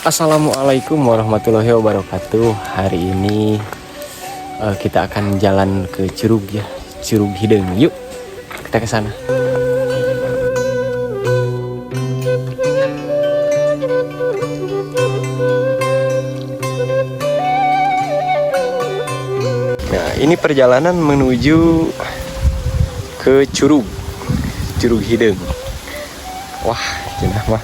Assalamualaikum warahmatullahi wabarakatuh. Hari ini kita akan jalan ke Curug ya, Curug Hideng. Yuk kita ke sana. Nah, ini perjalanan menuju ke Curug Hideng. Wah, cenah mah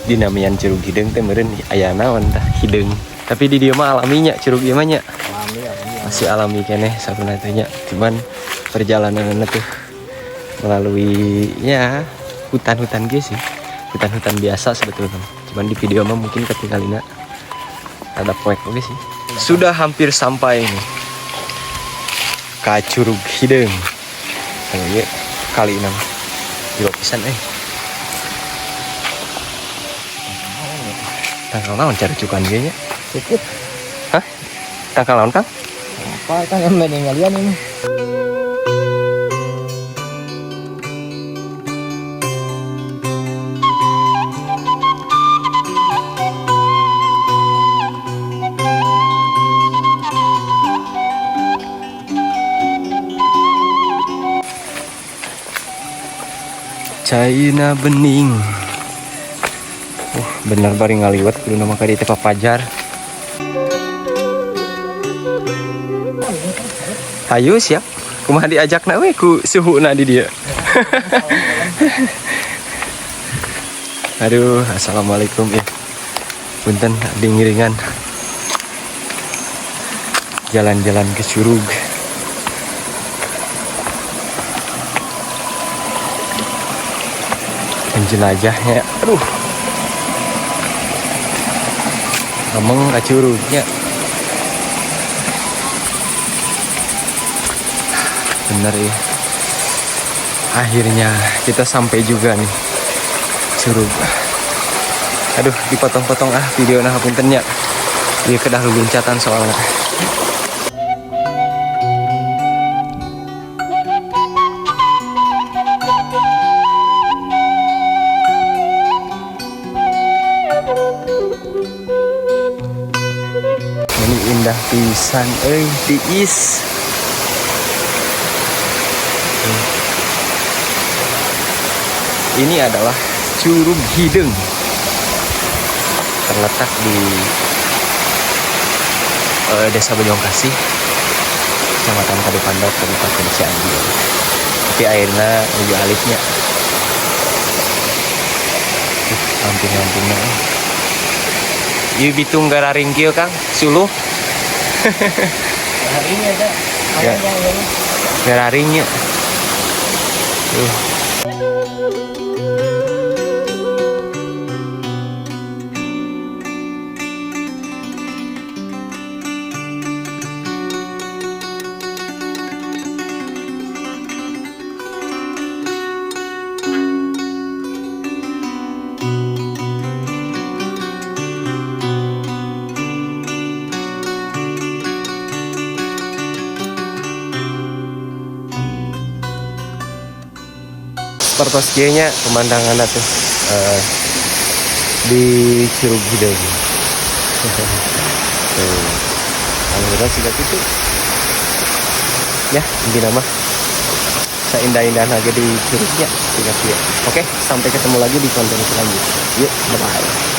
dinamian Curug Hideng teh meureun aya naon tah hideng. Tapi di dieu mah alaminya Curug ieu mah nya. Masih alami keneh sabenerna teh nya. Cuman perjalananna tuh melalui ya hutan-hutan ge sih. Hutan-hutan biasa sebetulnya. Cuman di video mah mungkin ketinggalina ada poek oge sih. Sudah hampir sampai nih ka Curug Hideng. Ieu kali nama di pisan tanggal naon cara cukan ge nya? Cukup. Hah? Tanggal naon, Kang? Apa kan yang meninggalin ini? Caina bening. Bener bari ngaliwat kudu nama ka dieu teh papajar. Hayu siap. Kumaha diajakna we ku suhuna di dieu. Aduh, assalamualaikum ya. Punten abdi ngiringan. Jalan-jalan ke Curug. Penjelajahnya, aduh. Ngomong ke Curugnya. Bener ya. Akhirnya kita sampai juga nih Curug. Aduh, dipotong-potong video nah puntennya. Dia kedah luncatan soalnya. Ini indah pisan tiis. Ini adalah Curug Hideng. Terletak di Desa Bojongkasih, Kecamatan Kadupandau, Kabupaten Cianjur. Tapi airnya lebih alifnya. Lampung-lampungnya. Ieu bitung gararing kieu Kang, suluh. Hari ini ada. Gararingnya. Pertos nya pemandangan tuh di Curug Hideng. Alhamdulillah sudah itu. Ya, intinya mah seindah-indah lagi di Curugnya. Oke, sampai ketemu lagi di konten selanjutnya. Yuk, bye.